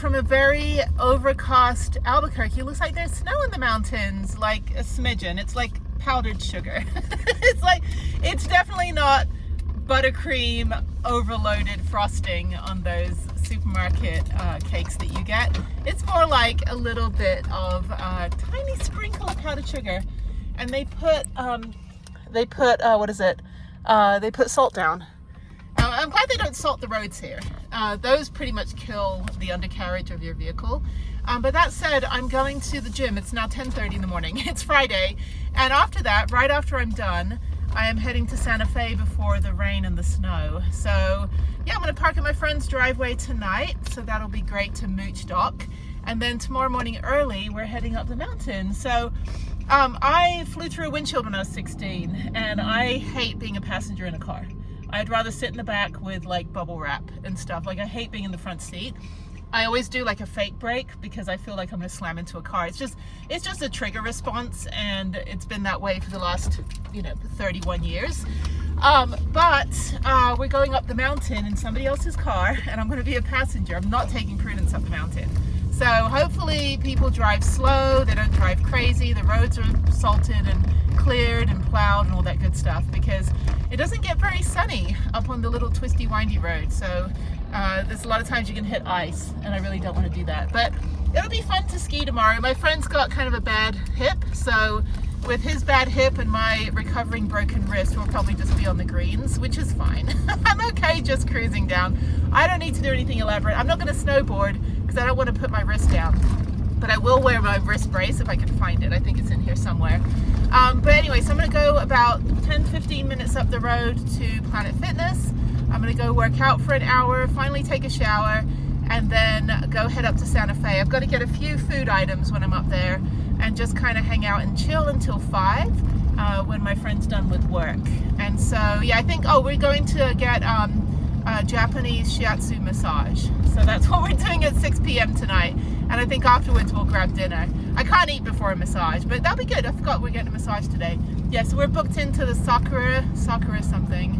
from a very overcast Albuquerque. It looks like there's snow in the mountains, like a smidgen. It's like powdered sugar. It's definitely not buttercream overloaded frosting on those supermarket cakes that you get. It's more like a little bit of tiny sprinkle of powdered sugar, and they put what is it? They put salt down. I'm glad they don't salt the roads here. Those pretty much kill the undercarriage of your vehicle. But that said, I'm going to the gym. It's now 10:30 in the morning. It's Friday. And after that, right after I'm done, I am heading to Santa Fe before the rain and the snow. So yeah, I'm gonna park at my friend's driveway tonight. So that'll be great to mooch dock. And then tomorrow morning early, we're heading up the mountain. So I flew through a windshield when I was 16, and I hate being a passenger in a car. I'd rather sit in the back with like bubble wrap and stuff. Like I hate being in the front seat. I always do like a fake brake because I feel like I'm gonna slam into a car. It's just a trigger response, and it's been that way for the last 31 years. But we're going up the mountain in somebody else's car, and I'm gonna be a passenger. I'm not taking Prudence up the mountain. So hopefully people drive slow, they don't drive crazy, the roads are salted and cleared and plowed and all that good stuff, because it doesn't get very sunny up on the little twisty windy road. So there's a lot of times you can hit ice, and I really don't want to do that. But it'll be fun to ski tomorrow. My friend's got kind of a bad hip, so with his bad hip and my recovering broken wrist, we'll probably just be on the greens, which is fine. I'm okay just cruising down. I don't need to do anything elaborate. I'm not going to snowboard because I don't want to put my wrist down, but I will wear my wrist brace if I can find it. I think it's in here somewhere. But anyway, so I'm going to go about 10-15 minutes up the road to Planet Fitness. I'm going to go work out for an hour, finally take a shower, and then go head up to Santa Fe. I've got to get a few food items when I'm up there and just kind of hang out and chill until 5 when my friend's done with work. And so yeah, I think we're going to get a Japanese shiatsu massage. So that's what we're doing at 6 p.m. tonight. And I think afterwards we'll grab dinner. I can't eat before a massage, but that'll be good. I forgot we're getting a massage today. Yeah, so we're booked into the Sakura something.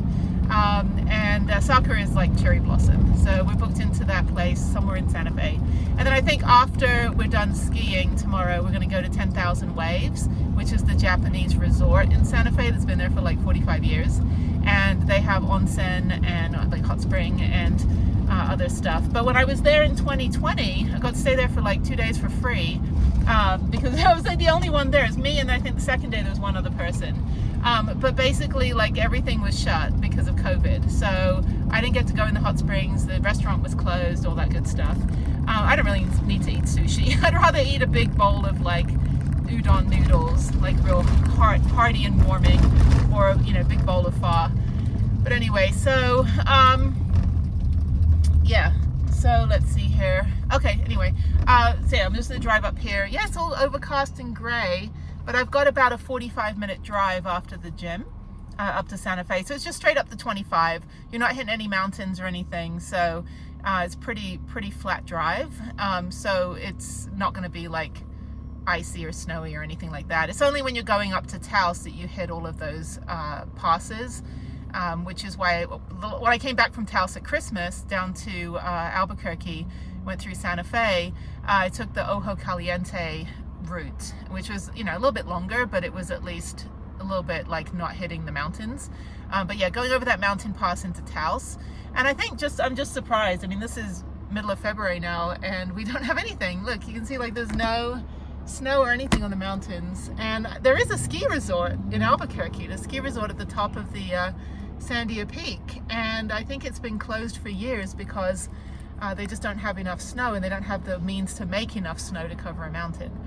Sakura is like cherry blossom. So we're booked into that place somewhere in Santa Fe. And then I think after we're done skiing tomorrow, we're going to go to 10,000 Waves, which is the Japanese resort in Santa Fe that's been there for like 45 years. And they have onsen and like hot spring and other stuff. But when I was there in 2020, I got to stay there for like 2 days for free because I was like the only one there. It's me, and I think the second day there was one other person. But basically like everything was shut because of COVID. So I didn't get to go in the hot springs. The restaurant was closed, all that good stuff. I don't really need to eat sushi. I'd rather eat a big bowl of like udon noodles, like real hearty and warming, or big bowl of pho. But anyway, so yeah, so let's see here. Okay, anyway, so yeah, I'm just gonna drive up here. Yeah, it's all overcast and gray, but I've got about a 45-minute drive after the gym up to Santa Fe. So it's just straight up to 25. You're not hitting any mountains or anything, so it's pretty flat drive. So it's not gonna be like icy or snowy or anything like that. It's only when you're going up to Taos that you hit all of those passes. Which is why when I came back from Taos at Christmas down to Albuquerque, went through Santa Fe, I took the Ojo Caliente route, which was a little bit longer, but it was at least a little bit like not hitting the mountains. But yeah, going over that mountain pass into Taos, and I think I'm just surprised. I mean, this is middle of February now, and we don't have anything. Look, you can see like there's no snow or anything on the mountains, and there is a ski resort in Albuquerque, the ski resort at the top of the Sandia Peak, and I think it's been closed for years because they just don't have enough snow, and they don't have the means to make enough snow to cover a mountain.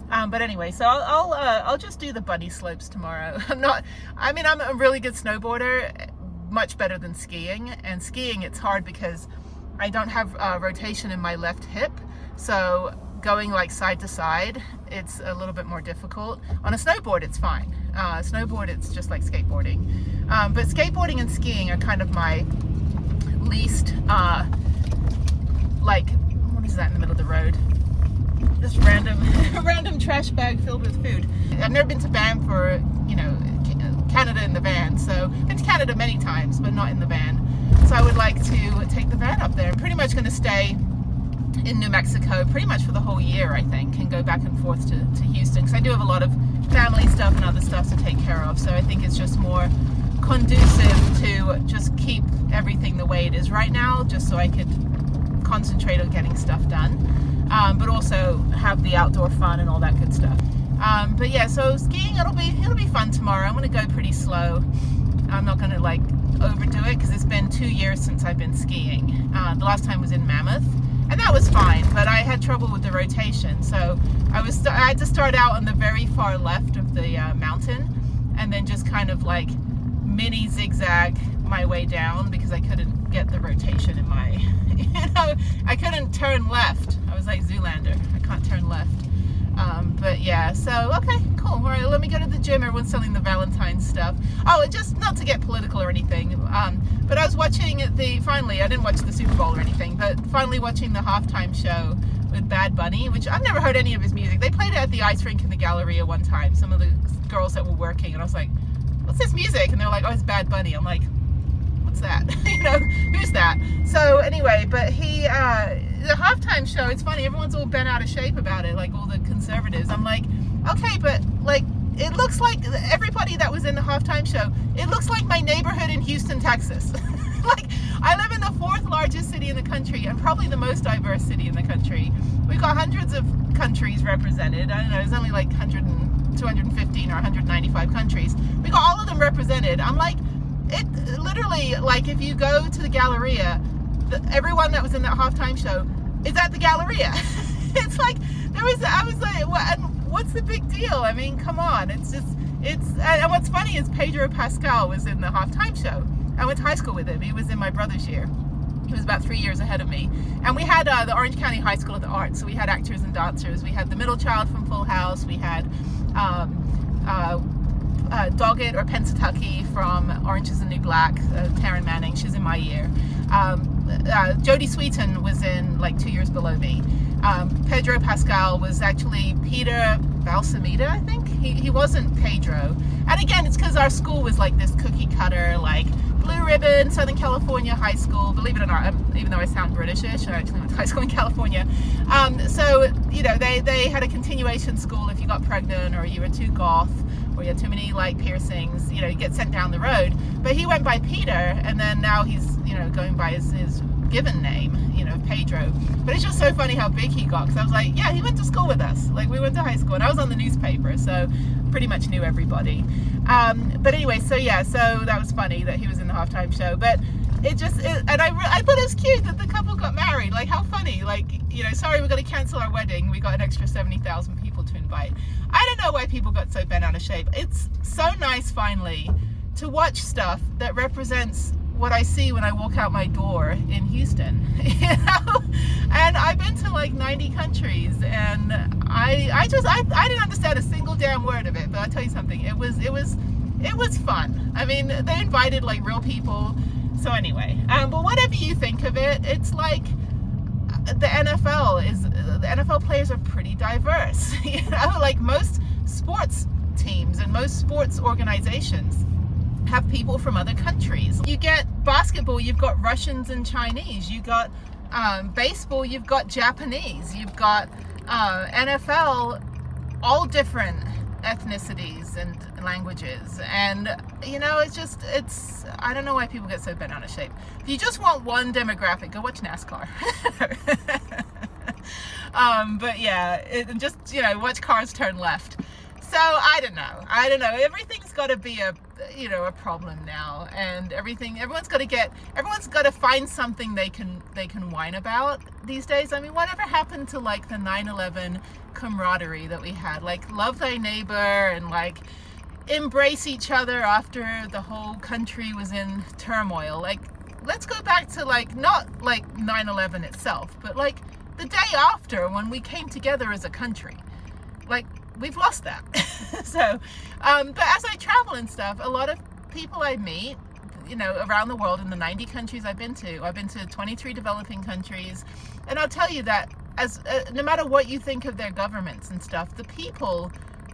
But anyway, so I'll just do the bunny slopes tomorrow. I'm a really good snowboarder, much better than skiing. And skiing, it's hard because I don't have rotation in my left hip, so going like side to side, it's a little bit more difficult. On a snowboard, it's fine. Snowboard, it's just like skateboarding. But skateboarding and skiing are kind of my least, like, what is that in the middle of the road? This random trash bag filled with food. I've never been to Banff or, Canada in the van. So I've been to Canada many times, but not in the van. So I would like to take the van up there. I'm pretty much going to stay in New Mexico pretty much for the whole year, I think, and go back and forth to Houston, because I do have a lot of family stuff and other stuff to take care of. So I think it's just more conducive to just keep everything the way it is right now, just so I could concentrate on getting stuff done, but also have the outdoor fun and all that good stuff. But yeah, so skiing, it'll be fun tomorrow. I'm gonna go pretty slow. I'm not gonna like overdo it, because it's been 2 years since I've been skiing. The last time was in Mammoth, and that was fine, but I had trouble with the rotation. So I had to start out on the very far left of the mountain, and then just kind of like mini zigzag my way down, because I couldn't get the rotation in my, I couldn't turn left. I was like Zoolander, I can't turn left. But yeah, so okay, cool. All right, let me go to the gym. Everyone's selling the Valentine's stuff. Oh, just not to get political or anything, but I was watching finally, I didn't watch the Super Bowl or anything, but finally watching the halftime show with Bad Bunny, which I've never heard any of his music. They played it at the ice rink in the Galleria one time, some of the girls that were working, and I was like, what's this music? And they're like, oh, it's Bad Bunny. I'm like, what's that? Who's that? So anyway, but the halftime show, it's funny, everyone's all bent out of shape about it, like all the conservatives. I'm like, okay, but like, it looks like everybody that was in the halftime show, it looks like my neighborhood in Houston, Texas. Like, I live in the 4th largest city in the country, and probably the most diverse city in the country. We've got hundreds of countries represented. I don't know, there's only like 215 or 195 countries. We got all of them represented. I'm like, it literally, like, if you go to the Galleria, everyone that was in that halftime show is at the Galleria. It's like, I was like, what's the big deal? I mean, come on. And what's funny is Pedro Pascal was in the halftime show. I went to high school with him. He was in my brother's year. He was about 3 years ahead of me. And we had the Orange County High School of the Arts. So we had actors and dancers. We had the middle child from Full House. We had Doggett or Pennsatucky from Orange is the New Black, Taryn Manning, she's in my year. Jodie Sweetin was in like 2 years below me. Pedro Pascal was actually Peter Balsamita, I think. He wasn't Pedro. And again, it's because our school was like this cookie cutter, like blue ribbon, Southern California high school. Believe it or not, even though I sound Britishish, I actually went to high school in California. So, they had a continuation school if you got pregnant or you were too goth or you had too many like piercings, you get sent down the road. But he went by Peter, and then now he's, going by his given name, Pedro. But it's just so funny how big he got, because I was like, yeah, he went to school with us. Like, we went to high school, and I was on the newspaper, so pretty much knew everybody. But anyway, so yeah, so that was funny that he was in the halftime show. But and I thought it was cute that the couple got married. Like, how funny. Like, sorry, we're going to cancel our wedding. We got an extra 70,000 people to invite. I don't know why people got so bent out of shape. It's so nice, finally, to watch stuff that represents what I see when I walk out my door in Houston, and I've been to like 90 countries, and I didn't understand a single damn word of it, but I'll tell you something, it was fun. I mean, they invited like real people. So anyway, but whatever you think of it, it's like the NFL players are pretty diverse. Like most sports teams and most sports organizations have people from other countries. You get basketball, you've got Russians and Chinese. You got baseball, you've got Japanese. You've got NFL, all different ethnicities and languages. And it's I don't know why people get so bent out of shape. If you just want one demographic, go watch NASCAR. But yeah, just watch cars turn left. So I don't know. Everything's got to be a problem now, and everyone's got to find something they can whine about these days. I mean, whatever happened to like the 9/11 camaraderie that we had? Like, love thy neighbor and like embrace each other after the whole country was in turmoil. Like, let's go back to like, not like 9/11 itself, but like the day after, when we came together as a country. Like, we've lost that. So, but as I travel and stuff, a lot of people I meet, around the world in the 90 countries I've been to 23 developing countries, and I'll tell you that no matter what you think of their governments and stuff, the people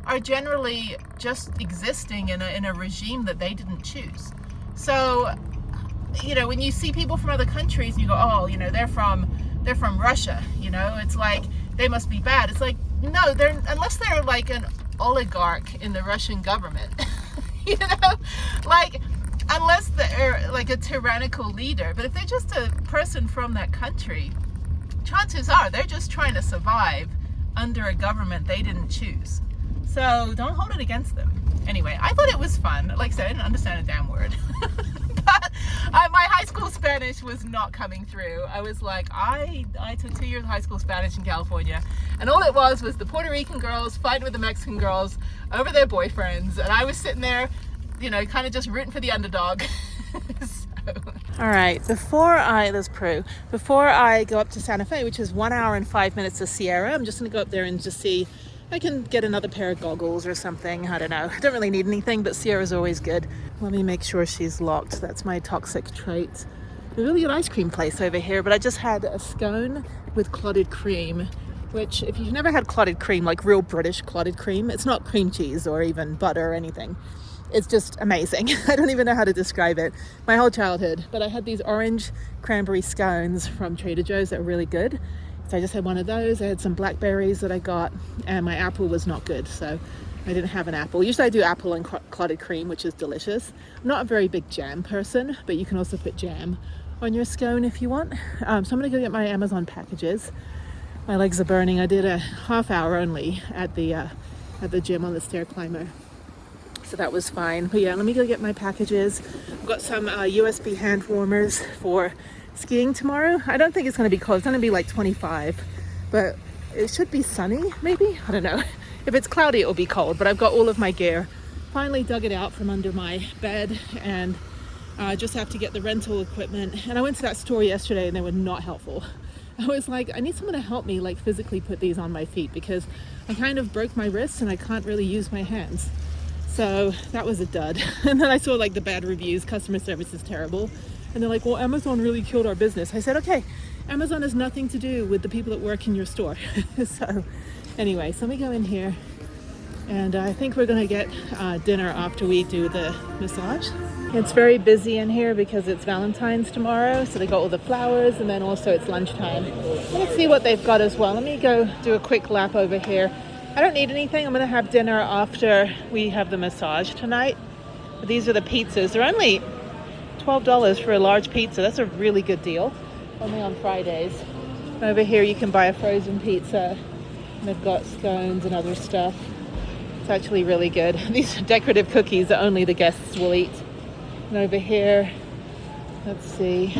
are generally just existing in a regime that they didn't choose. So, when you see people from other countries, you go, oh, they're they're from Russia, you know, it's like they must be bad. It's like, no, they're, unless they're like an oligarch in the Russian government, you know, like unless they're like a tyrannical leader. But if they're just a person from that country, chances are they're just trying to survive under a government they didn't choose. So don't hold it against them. Anyway, I thought it was fun. Like I said, I didn't understand a damn word. But my high school Spanish was not coming through. I was like, I took 2 years of high school Spanish in California, and all it was the Puerto Rican girls fighting with the Mexican girls over their boyfriends, and I was sitting there, you know, kind of just rooting for the underdog. All right, before I go up to Santa Fe, which is 1 hour and 5 minutes to Sierra, I'm just gonna go up there and just see if I can get another pair of goggles or something. I don't know. I don't really need anything, but Sierra's always good. Let me make sure she's locked. That's my toxic trait. A really good ice cream place over here, but I just had a scone with clotted cream, which if you've never had clotted cream, like real British clotted cream, it's not cream cheese or even butter or anything. It's just amazing. I don't even know how to describe it. My whole childhood. But I had these orange cranberry scones from Trader Joe's that were really good. So I just had one of those. I had some blackberries that I got, and my apple was not good, so I didn't have an apple. Usually I do apple and clotted cream, which is delicious. I'm not a very big jam person, but you can also put jam on your scone if you want. So I'm gonna go get my Amazon packages. My legs are burning. I did a half hour only at the gym on the stair climber, so that was fine. But yeah, let me go get my packages. I've got some USB hand warmers for skiing tomorrow. I don't think it's going to be cold. It's going to be like 25, but it should be sunny maybe. I don't know. If it's cloudy, it will be cold, but I've got all of my gear. Finally dug it out from under my bed, and I just have to get the rental equipment. And I went to that store yesterday and they were not helpful. I was like, I need someone to help me like physically put these on my feet, because I kind of broke my wrists and I can't really use my hands. So that was a dud. And then I saw like the bad reviews, customer service is terrible. And they're like, well, Amazon really killed our business. I said, okay, Amazon has nothing to do with the people that work in your store. So anyway, so let me go in here, and I think we're gonna get dinner after we do the massage. It's very busy in here because it's Valentine's tomorrow. So they got all the flowers, and then also it's lunchtime. Let's see what they've got as well. Let me go do a quick lap over here. I don't need anything. I'm gonna have dinner after we have the massage tonight. But these are the pizzas. They're only $12 for a large pizza. That's a really good deal. Only on Fridays. Over here you can buy a frozen pizza. And they've got scones and other stuff. It's actually really good. These are decorative cookies that only the guests will eat. And over here, let's see,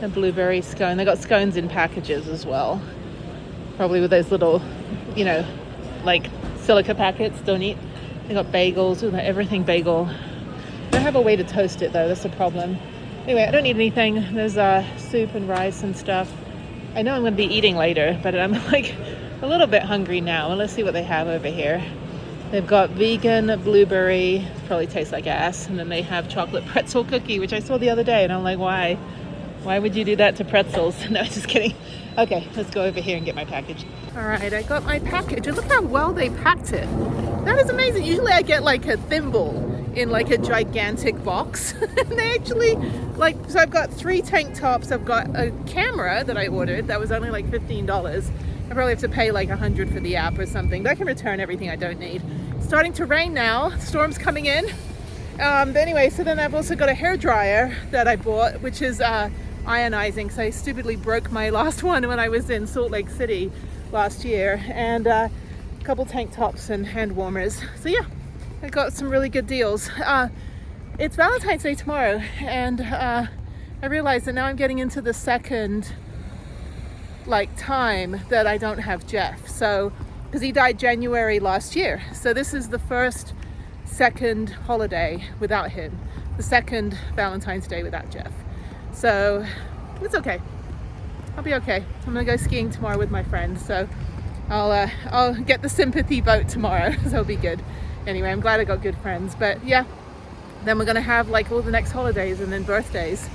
a blueberry scone. They got scones in packages as well. Probably with those little, you know, like silica packets. Don't eat. They got bagels. Ooh, everything bagel. I don't have a way to toast it though, that's the problem. Anyway, I don't need anything. There's soup and rice and stuff. I know I'm going to be eating later, but I'm like a little bit hungry now. Well, let's see what they have over here. They've got vegan blueberry, probably tastes like ass, and then they have chocolate pretzel cookie, which I saw the other day, and I'm like, why? Why would you do that to pretzels? No, just kidding. Okay, let's go over here and get my package. All right, I got my package, and look how well they packed it. That is amazing. Usually I get like a thimble in like a gigantic box. And they actually, like, so I've got 3 tank tops. I've got a camera that I ordered that was only like $15. I probably have to pay like $100 for the app or something, but I can return everything I don't need. It's starting to rain now. Storm's coming in. But anyway, so then I've also got a hair dryer that I bought, which is ionizing. So I stupidly broke my last one when I was in Salt Lake City last year, and a couple tank tops and hand warmers. So yeah, I got some really good deals. It's Valentine's Day tomorrow, and I realized that now I'm getting into the second time that I don't have Jeff. So, because he died January last year. So this is the second holiday without him. The second Valentine's Day without Jeff. So it's okay. I'll be okay. I'm gonna go skiing tomorrow with my friends. So I'll get the sympathy vote tomorrow. So it'll be good. Anyway, I'm glad I got good friends. But yeah, then we're gonna have like all the next holidays and then birthdays.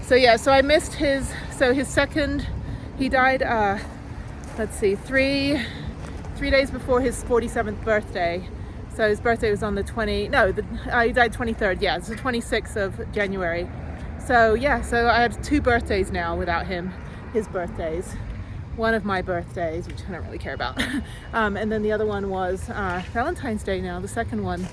So yeah, so I missed his second. He died, let's see, three days before his 47th birthday. So his birthday was on the he died 23rd, yeah, it's the 26th of January. So yeah, so I have 2 birthdays now without him. his birthdays. One of my birthdays, which I don't really care about. And then the other one was Valentine's Day now, the second one.